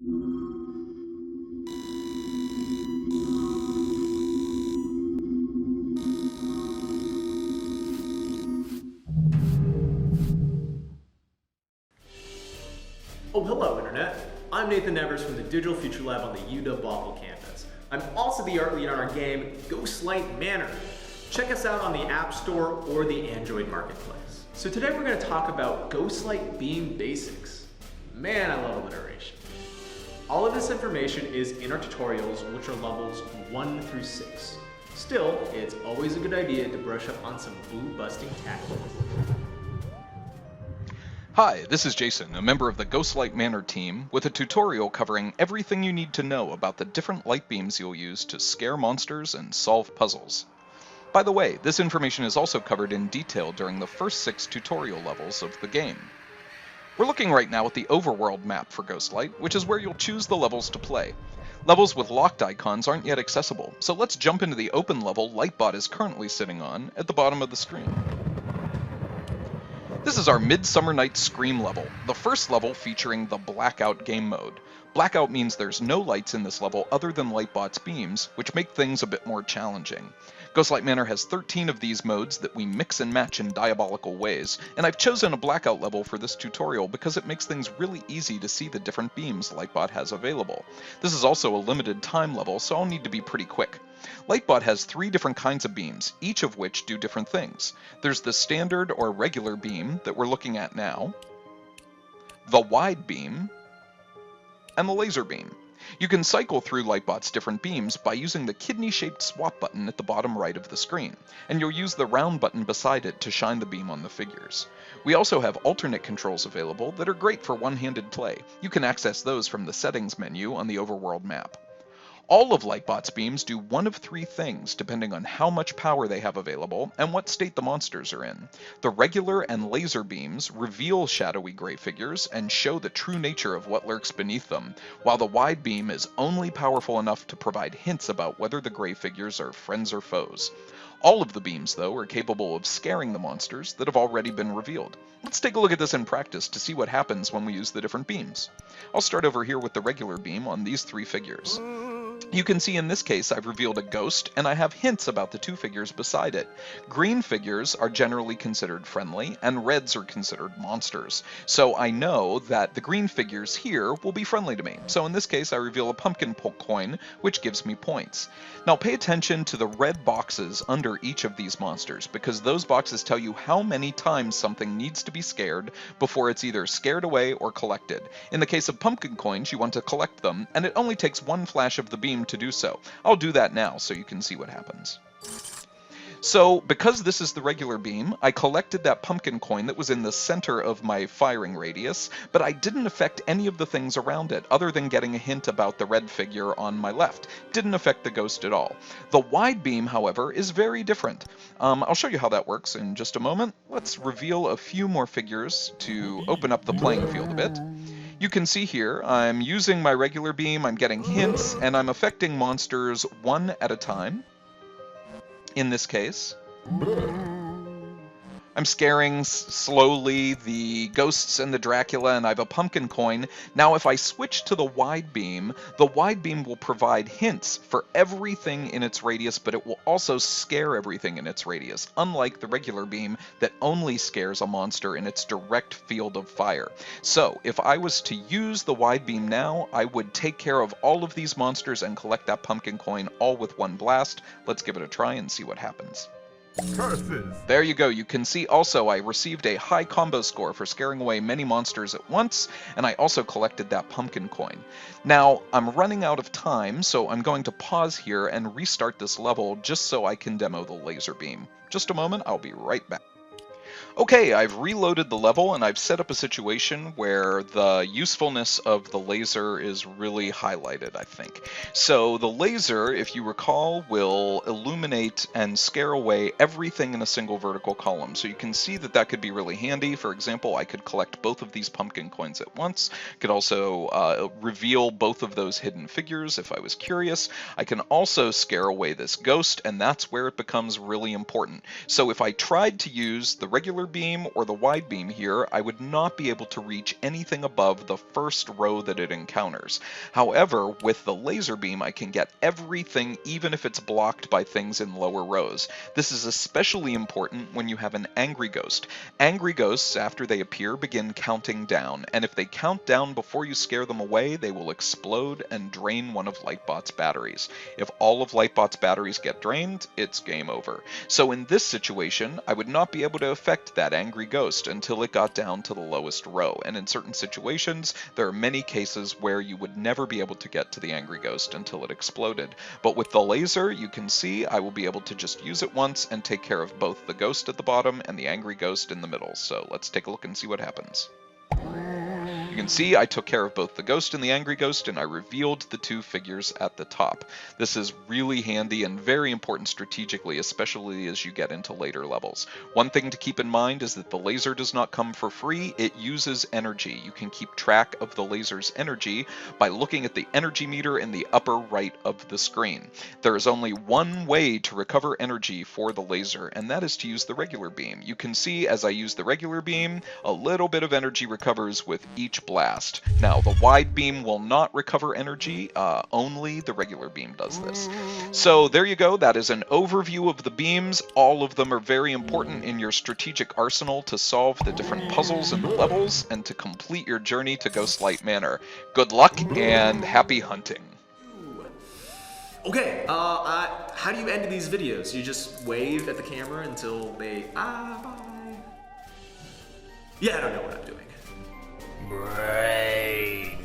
Oh, hello, Internet. I'm Nathan Evers from the Digital Future Lab on the UW-Bothell campus. I'm also the art lead on our game, Ghostlight Manor. Check us out on the App Store or the Android Marketplace. So today we're going to talk about Ghostlight Beam Basics. Man, I love alliteration. All of this information is in our tutorials, which are levels 1 through 6. Still, it's always a good idea to brush up on some boo-busting tactics. Hi, this is Jason, a member of the Ghostlight Manor team, with a tutorial covering everything you need to know about the different light beams you'll use to scare monsters and solve puzzles. By the way, this information is also covered in detail during the first 6 tutorial levels of the game. We're looking right now at the overworld map for Ghostlight, which is where you'll choose the levels to play. Levels with locked icons aren't yet accessible, so let's jump into the open level Lightbot is currently sitting on at the bottom of the screen. This is our Midsummer Night's Scream level, the first level featuring the Blackout game mode. Blackout means there's no lights in this level other than Lightbot's beams, which make things a bit more challenging. Ghostlight Manor has 13 of these modes that we mix and match in diabolical ways, and I've chosen a Blackout level for this tutorial because it makes things really easy to see the different beams Lightbot has available. This is also a limited time level, so I'll need to be pretty quick. Lightbot has 3 different kinds of beams, each of which do different things. There's the standard or regular beam that we're looking at now, the wide beam, and the laser beam. You can cycle through Lightbot's different beams by using the kidney-shaped swap button at the bottom right of the screen, and you'll use the round button beside it to shine the beam on the figures. We also have alternate controls available that are great for one-handed play. You can access those from the settings menu on the overworld map. All of Lightbot's beams do one of 3 things, depending on how much power they have available and what state the monsters are in. The regular and laser beams reveal shadowy gray figures and show the true nature of what lurks beneath them, while the wide beam is only powerful enough to provide hints about whether the gray figures are friends or foes. All of the beams, though, are capable of scaring the monsters that have already been revealed. Let's take a look at this in practice to see what happens when we use the different beams. I'll start over here with the regular beam on these 3 figures. You can see in this case I've revealed a ghost, and I have hints about the 2 figures beside it. Green figures are generally considered friendly, and reds are considered monsters. So I know that the green figures here will be friendly to me. So in this case I reveal a pumpkin coin, which gives me points. Now pay attention to the red boxes under each of these monsters, because those boxes tell you how many times something needs to be scared before it's either scared away or collected. In the case of pumpkin coins, you want to collect them, and it only takes 1 flash of the beam to do so. I'll do that now so you can see what happens. So, because this is the regular beam, I collected that pumpkin coin that was in the center of my firing radius, but I didn't affect any of the things around it, other than getting a hint about the red figure on my left. Didn't affect the ghost at all. The wide beam, however, is very different. I'll show you how that works in just a moment. Let's reveal a few more figures to open up the playing field a bit. You can see here, I'm using my regular beam, I'm getting hints, and I'm affecting monsters 1 at a time. In this case, I'm scaring slowly the ghosts and the Dracula, and I have a pumpkin coin. Now if I switch to the wide beam will provide hints for everything in its radius, but it will also scare everything in its radius, unlike the regular beam that only scares a monster in its direct field of fire. So if I was to use the wide beam now, I would take care of all of these monsters and collect that pumpkin coin all with 1 blast. Let's give it a try and see what happens. Curses. There you go. You can see also I received a high combo score for scaring away many monsters at once, and I also collected that pumpkin coin. Now, I'm running out of time, so I'm going to pause here and restart this level just so I can demo the laser beam. Just a moment, I'll be right back. Okay, I've reloaded the level and I've set up a situation where the usefulness of the laser is really highlighted, I think. So the laser, if you recall, will illuminate and scare away everything in a single vertical column. So you can see that that could be really handy. For example, I could collect both of these pumpkin coins at once. Could also reveal both of those hidden figures if I was curious. I can also scare away this ghost, and that's where it becomes really important. So if I tried to use the regular regular beam or the wide beam here, I would not be able to reach anything above the first row that it encounters. However, with the laser beam, I can get everything even if it's blocked by things in lower rows. This is especially important when you have an angry ghost. Angry ghosts, after they appear, begin counting down, and if they count down before you scare them away, they will explode and drain one of Lightbot's batteries. If all of Lightbot's batteries get drained, it's game over. So in this situation, I would not be able to affect that angry ghost until it got down to the lowest row, and in certain situations, there are many cases where you would never be able to get to the angry ghost until it exploded. But with the laser, you can see I will be able to just use it once and take care of both the ghost at the bottom and the angry ghost in the middle. So let's take a look and see what happens. You can see I took care of both the ghost and the angry ghost, and I revealed the two figures at the top. This is really handy and very important strategically, especially as you get into later levels. One thing to keep in mind is that the laser does not come for free, it uses energy. You can keep track of the laser's energy by looking at the energy meter in the upper right of the screen. There is only one way to recover energy for the laser, and that is to use the regular beam. You can see as I use the regular beam, a little bit of energy recovers with each blast. Now, the wide beam will not recover energy, only the regular beam does this. So there you go, that is an overview of the beams. All of them are very important in your strategic arsenal to solve the different puzzles in the levels and to complete your journey to Ghostlight Manor. Good luck and happy hunting. Okay, how do you end these videos? You just wave at the camera until they, bye. Yeah, I don't know what I'm doing. Brain.